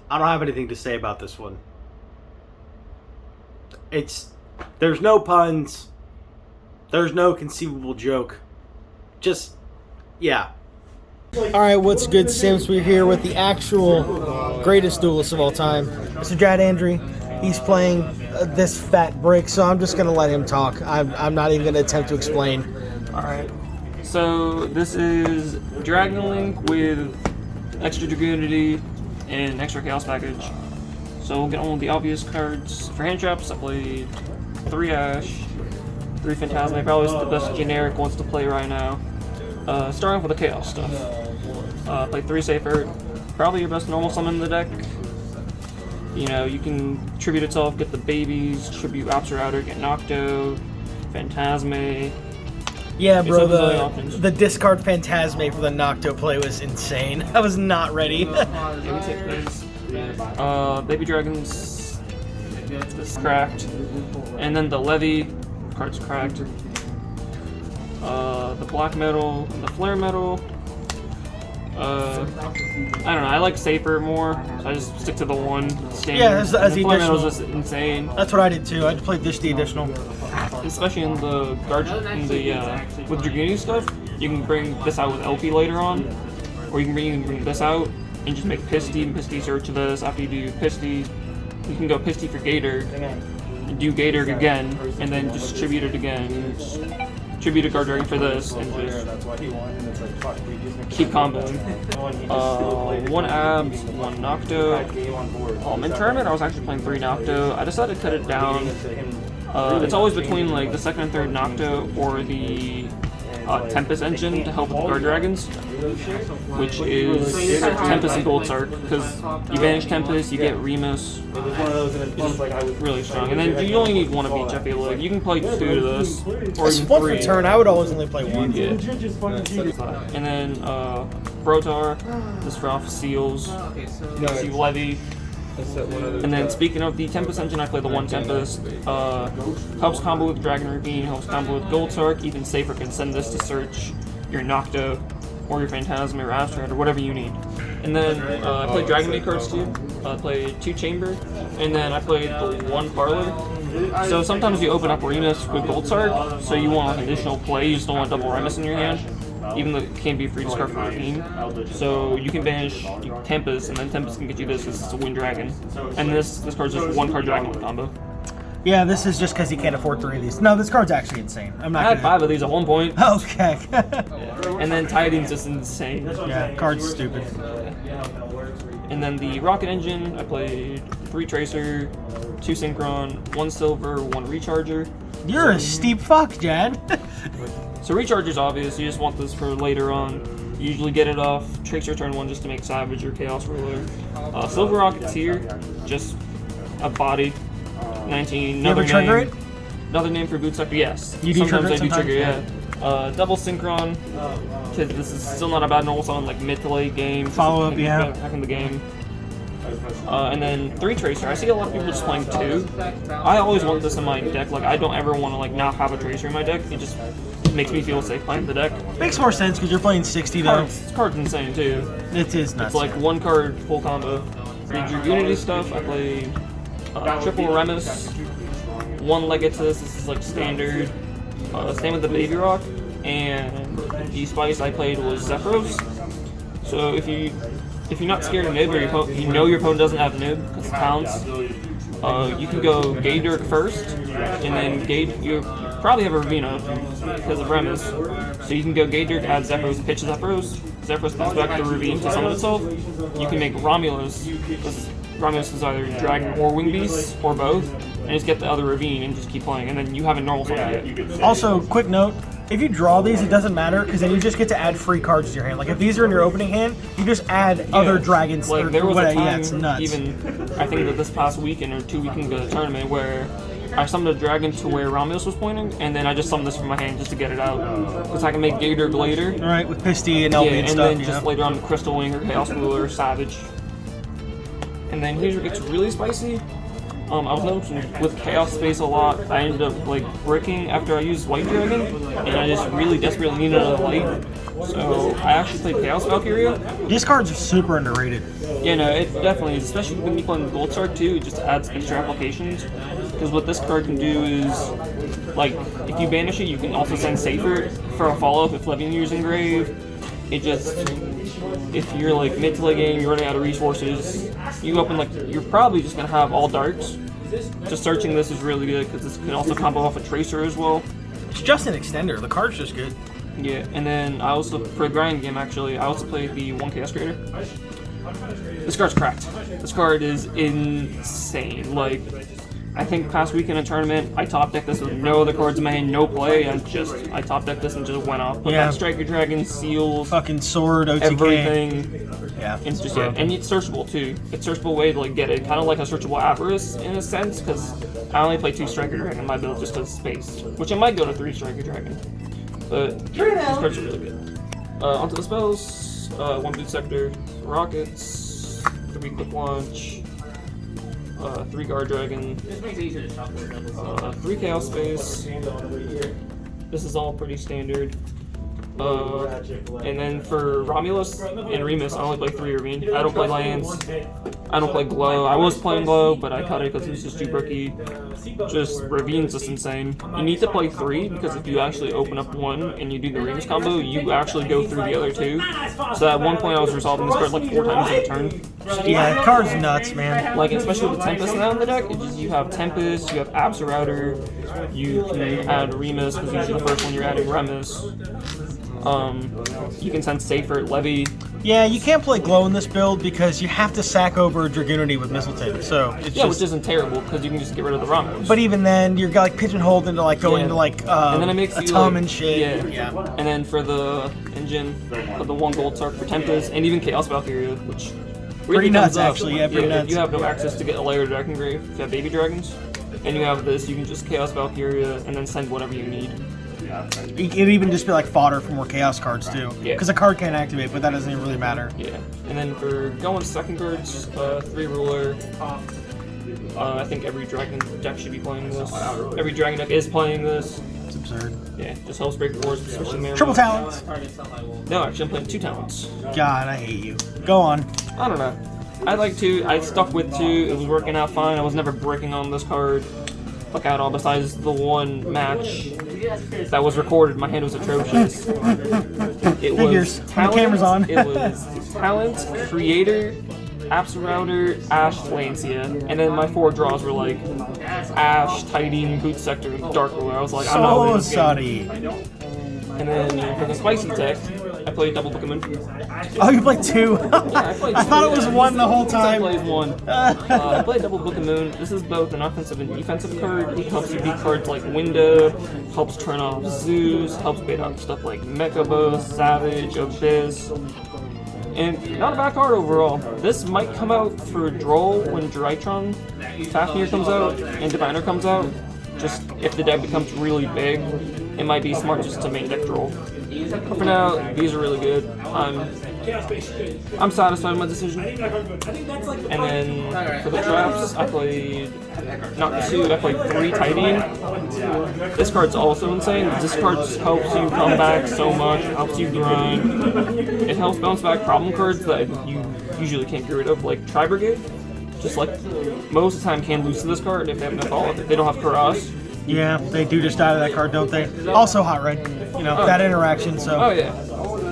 I don't have anything to say about this one. There's no puns. There's no conceivable joke. Just, yeah. Alright, what's good, Sims? We're here with the actual greatest duelist of all time, Mr. Jad Andrew. He's playing this fat brick, so I'm just going to let him talk. I'm not even going to attempt to explain. Alright, so this is Dragon Link with extra Dragoonity and extra Chaos package. So we'll get on with the obvious cards. For hand traps, I played 3 Ash, 3 Phantasma, probably the best generic ones to play right now. Starting off with the Chaos stuff. Play 3 Safer, probably your best normal summon in the deck. You know, you can tribute itself, get the babies, tribute Opser Outer, get Nocto, Phantasma. Yeah, bro, the discard Phantasma for the Nocto play was insane. I was not ready. Yeah, we take those. Baby Dragons, this is cracked. And then the Levy, card's cracked. The Black Metal, the Flare Metal. I don't know, I like Safer more, so I just stick to the one standard. Yeah, as the Flare additional. Metal's just insane. That's what I did too. I just played the additional. Especially in the with Dragoon stuff, you can bring this out with LP later on, or you can bring this out and just make Pisty and Pisty search this. After you do Pisty, you can go Pisty for Gator, and do Gator again, and then just tribute it again. Just tribute a Guard Dragon for this, and just keep comboing. 1 Abs, 1 Nocto. In tournament, I was actually playing 3 Nocto. I decided to cut it down. It's always between like the 2nd and 3rd Nocto or the Tempest engine to help with Guard Dragons, which is Tempest and Gold Sark, because you banish Tempest, you get Remus, it's really strong, and then you only need 1 of each, I feel like. You can play 2 of this, or even 3. Per turn, I would always only play 1. Yeah. And then Brotar, this for off Seals, you Levy. And then speaking of the Tempest engine, I play the 1 Tempest. Helps combo with Dragon Ravine, helps combo with Gold Sark. Even Safer can send this to search your Nocto or your Phantasma or Astrad or whatever you need. And then I played Dragon Maid cards too. I played 2 Chamber, and then I played the 1 Parlor. So sometimes you open up Remus with Gold Sark, so you want an additional play, you just don't want double Remus in your hand. Even though it can be free discard for Ravine. So you can banish Tempest, and then Tempest can get you this because it's a Wind Dragon. And this card's just 1 card Dragon with combo. Yeah, this is just because you can't afford 3 of these. No, this card's actually insane. I had 5 of these at one point. Okay. And then Tiding's just insane. Yeah, card's stupid. And then the Rocket Engine, I played 3 Tracer, 2 Synchron, 1 Silver, 1 Recharger. You're a steep fuck, Jad. So Recharger's obvious, you just want this for later on. You usually get it off Tracer turn 1 just to make Savage or Chaos Ruler. Silver Rocket's here, just a body. 19, you ever trigger it? Another name for Bootsucker, yes. You do sometimes trigger it? I do trigger, yeah. Double Synchron, because this is still not a bad normal summon, like mid to late game. Follow up, yeah. Back in the game. And then 3 Tracer. I see a lot of people just playing 2. I always want this in my deck. Like, I don't ever want to like not have a Tracer in my deck. It just makes me feel safe playing the deck. Makes more sense because you're playing 60 though. This card's insane too. It is nuts. It's like 1 card full combo. The Dragoonity stuff, I play triple Remus, 1 Legatus. This is like standard. Same with the Baby Rock. And the Spice I played was Zephyros. So if you're not scared of Nib, or you know your opponent doesn't have Nib because it counts, you can go Gaydurk first, and then you probably have a Ravina because of Remus. So you can go Gaydurk, add Zephyros, pitch Zephyros. Zephyros comes back to Ravine to summon itself. You can make Romulus, because Romulus is either Dragon or Wing Beast, or both, and just get the other Ravine and just keep playing, and then you have a normal summon. Also, quick note, if you draw these, it doesn't matter, because then you just get to add free cards to your hand. Like, if these are in your opening hand, you just add other dragons. Like, there was a time, yeah, it's nuts. even, I think that this past weekend or 2 weekends ago, the tournament, where I summoned a dragon to where Romulus was pointing, and then I just summoned this from my hand just to get it out. Because I can make Gator later. Right, with Pisty and LB and stuff. And then just later on Crystal Wing or Chaos Ruler or Savage. And then here's where it gets really spicy. I was noticing with Chaos Space a lot, I ended up like bricking after I used White Dragon, and I just really desperately needed a light. So I actually played Chaos Valkyria. These cards are super underrated. Yeah, no, it definitely is, especially when you play the Gold Star too. It just adds extra applications. Because what this card can do is, like, if you banish it, you can also send Safer for a follow-up if Levianeer's engraved. It just, if you're like mid to late game, you're running out of resources, you open like, you're probably just gonna have all darts. Just searching this is really good because this can also combo off a Tracer as well. It's just an extender. The card's just good. Yeah, and then I also, for the grind game actually, I also played the 1 Chaos Creator. This card's cracked. This card is insane. Like, I think past week in a tournament, I top decked this with no other cards in my hand, no play, and I top decked this and just went off. Put back Striker Dragon, seals, fucking sword, OTK. everything. Yeah. And just and it's searchable too. It's a searchable way to like get it, kind of like a searchable Avarice in a sense, because I only play 2 Striker Dragon in my build just because space, which I might go to 3 Striker Dragon. But this card's really good. Onto the spells. 1 Boot Sector, Rockets, 3 Quick Launch, 3 Guard Dragon, 3 Chaos Space. This is all pretty standard. And then for Romulus and Remus, I only play 3 Ravine. I don't play lands. I don't play Glow. I was playing Glow, but I cut it because it was just too bricky. Just Ravine's just insane. You need to play 3 because if you actually open up 1 and you do the Remus combo, you actually go through the other 2. So at one point I was resolving this card like 4 times in a turn. Yeah, the card's nuts, man. Like, especially with Tempest now in the deck, it's just, you have Tempest, you have Absa you can add Remus, because usually the first one you're adding Remus. You can send Safer, Levy. Yeah, you can't play Glow in this build because you have to sack over Dragoonity with Mistletoe. So it's which isn't terrible because you can just get rid of the Ramos. But even then, you're like pigeonholed into like going to like and then it makes a you, Tum like, and shit. Yeah. And then for the engine, for the 1 gold star for Tempest, and even Chaos Valkyria, which really pretty nuts comes up. actually. Yeah, pretty nuts. If you have no access to get a layered Dragon Grave, if you have baby dragons, and you have this, you can just Chaos Valkyria and then send whatever you need. It could even just be like fodder for more Chaos cards too. Yeah. Because a card can't activate, but that doesn't even really matter. Yeah. And then for going second cards, 3 Ruler. I think every Dragon deck should be playing this. Every Dragon deck is playing this. It's absurd. Yeah, just helps break wars, especially Marrow. Triple talents. No, actually I'm playing 2 talents. God, I hate you. Go on. I don't know. I like 2. I stuck with 2. It was working out fine. I was never breaking on this card. Fuck out all besides the 1 match that was recorded. My hand was atrocious. It Figures. was When the camera's on. It was Talent, Creator, Absa, Ash, Lancia, and then my 4 draws were like Ash, Tidine, Boot Sector, and Dark Ruler. I was like, I'm not winning this game. And then for the spicy deck, I played Double Book of Moon. Oh, you played 2? I played I thought it was 1 the whole time. I played 1. I played Double Book of Moon. This is both an offensive and defensive card. It helps you beat cards like Window, helps turn off Zeus, helps bait out stuff like Mechabo, Savage, Abyss. And not a bad card overall. This might come out for Droll when Drytron Fafnir comes out and Diviner comes out. Just if the deck becomes really big, it might be smart just to main deck Droll. But for now, these are really good. I'm satisfied with my decision. And then for the traps, I played not 2, I played 3 Tidine. This card's also insane. This card just helps you come back so much, helps you grind. It helps bounce back problem cards that you usually can't get rid of, like Tri-Brigade. Just like most of the time can lose to this card if they have no follow-up. If they don't have Karas. Yeah, they do just die to that card, don't they? Also Hot Red, you know, that interaction, so. Oh yeah,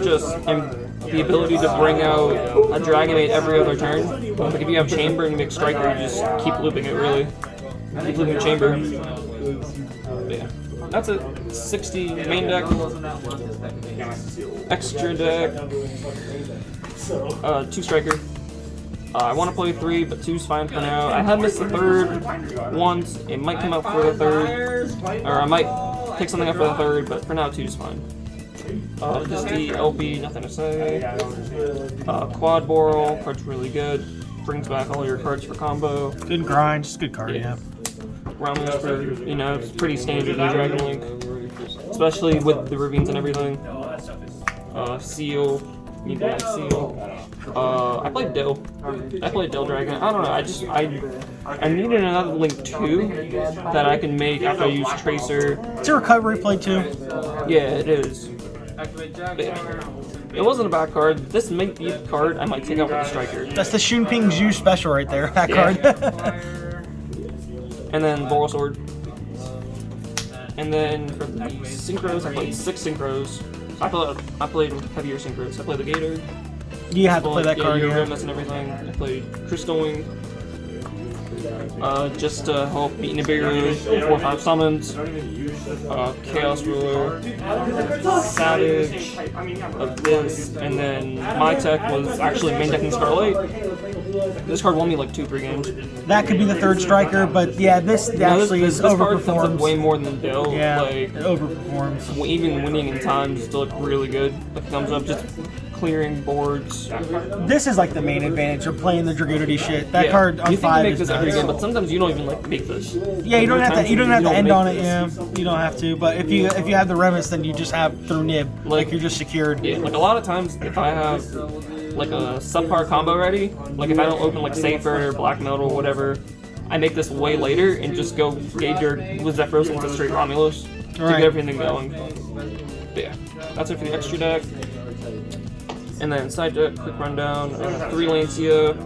just the ability to bring out a Dragonite every other turn. Like if you have Chamber and mix Striker, you just keep looping it really. Keep looping Chamber. Yeah, that's it. 60 main deck, extra deck, 2 Striker. I want to play 3, but 2's fine for now. I have missed the 3rd once. It might come out for the 3rd, or I might pick something up for the 3rd, but for now 2's fine. Pisty, LP, nothing to say. Quad Boral, card's really good. Brings back all your cards for combo. Good grind, just good card, yeah. Rounders for, you know, it's pretty standard in Dragon Link. Especially with the ravines and everything. Seal. Need to like Seal. I played Dill. I played Dill Dragon. I don't know. I needed another Link 2 that I can make after I use Tracer. It's a recovery play too. Yeah, it is. But yeah. It wasn't a bad card. This might be a card I might take out with the striker. That's the Shunping Zhu special right there. That card. And then Boral Sword. And then for the synchros, I played 6 synchros. I played heavier synchros. I played the Gator. You have to play that card, yeah. And everything. I played Crystal Wing. Just to help beat Nibiru, 4/5 summons. Chaos Ruler. Savage. Of this. And then my tech was actually main decking Scarlet. This card won me like 2-3 games. That could be the 3rd striker, but yeah, this actually this is card comes up overperforms. way more than Bill. Yeah, Like, it overperforms. even winning in time still look really good. Like, thumbs up, just clearing boards. This is like the main advantage of playing the Dragoonity shit. That card on you think 5 you make is this every nuts. game, but sometimes you don't even like make this. Yeah, you don't have to. You don't have to end on it. this. Yeah, you don't have to. But if you have the Remus, then you just have through nib. Like you're just secured. Yeah, like a lot of times if I have like a subpar combo ready, like if I don't open like Safer or Black Metal or whatever, I make this way later and just go Gauger with Zephyros into straight Romulus to get everything going. But yeah, that's it for the extra deck. And then side deck, quick rundown. 3 Lancia.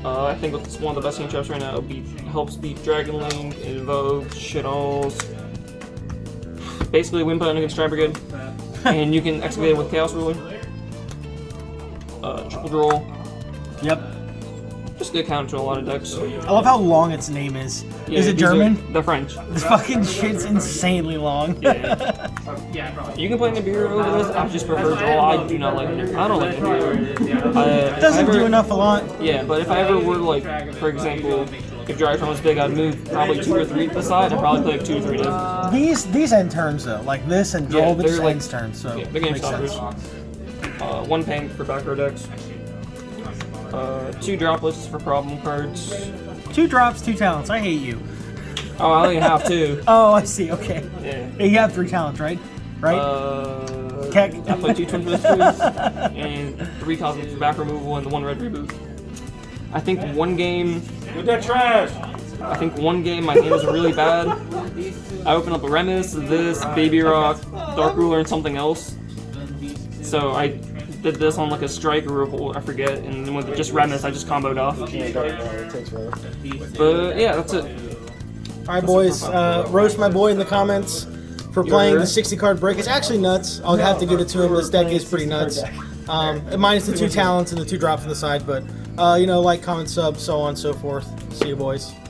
I think it's one of the best game traps right now. Helps beat Dragon Link, Invoke, Shit-Alls. Basically, win button against Tri Brigade. And you can excavate it with Chaos Ruler. Triple Droll. Yep. Just good counter to a lot of decks. I love how long its name is. Yeah, Is it German? They're French. This fucking shit's insanely long. Yeah. You can play Nibiru over this. I just prefer Droll. I do not like Nibiru. I don't like Nibiru. It doesn't do enough a lot. Yeah, but if I ever were like, for example, if Drytron was big, I'd move probably 2 or 3 to the side. I'd probably play like 2 or 3 decks. These end turns though, like this and Droll, they're this like ends turns. So the game makes sense. stoppers. 1 ping for back row decks. 2 droplets for problem cards. 2 drops, 2 talents. I hate you. Oh, I only have 2. Oh, I see. Okay. Yeah. You have 3 talents, right? Right. Keck. I played 2 twin twins and 3 cosmic for back removal and the 1 red reboot. I think one game. Get that trash! I think one game my hand was really bad. I opened up a Remus, this, Baby Rock, Dark Ruler, and something else. So I did this on like a strike or revolt, I forget, and then with just Remus, I just comboed off. But yeah, that's it. Alright, boys. Roast my boy in the comments for playing the 60 card break. It's actually nuts. I'll have to give it to him. This deck is pretty nuts. Minus the 2 talents and the 2 drops on the side, but like, comment, sub, so on and so forth. See you, boys.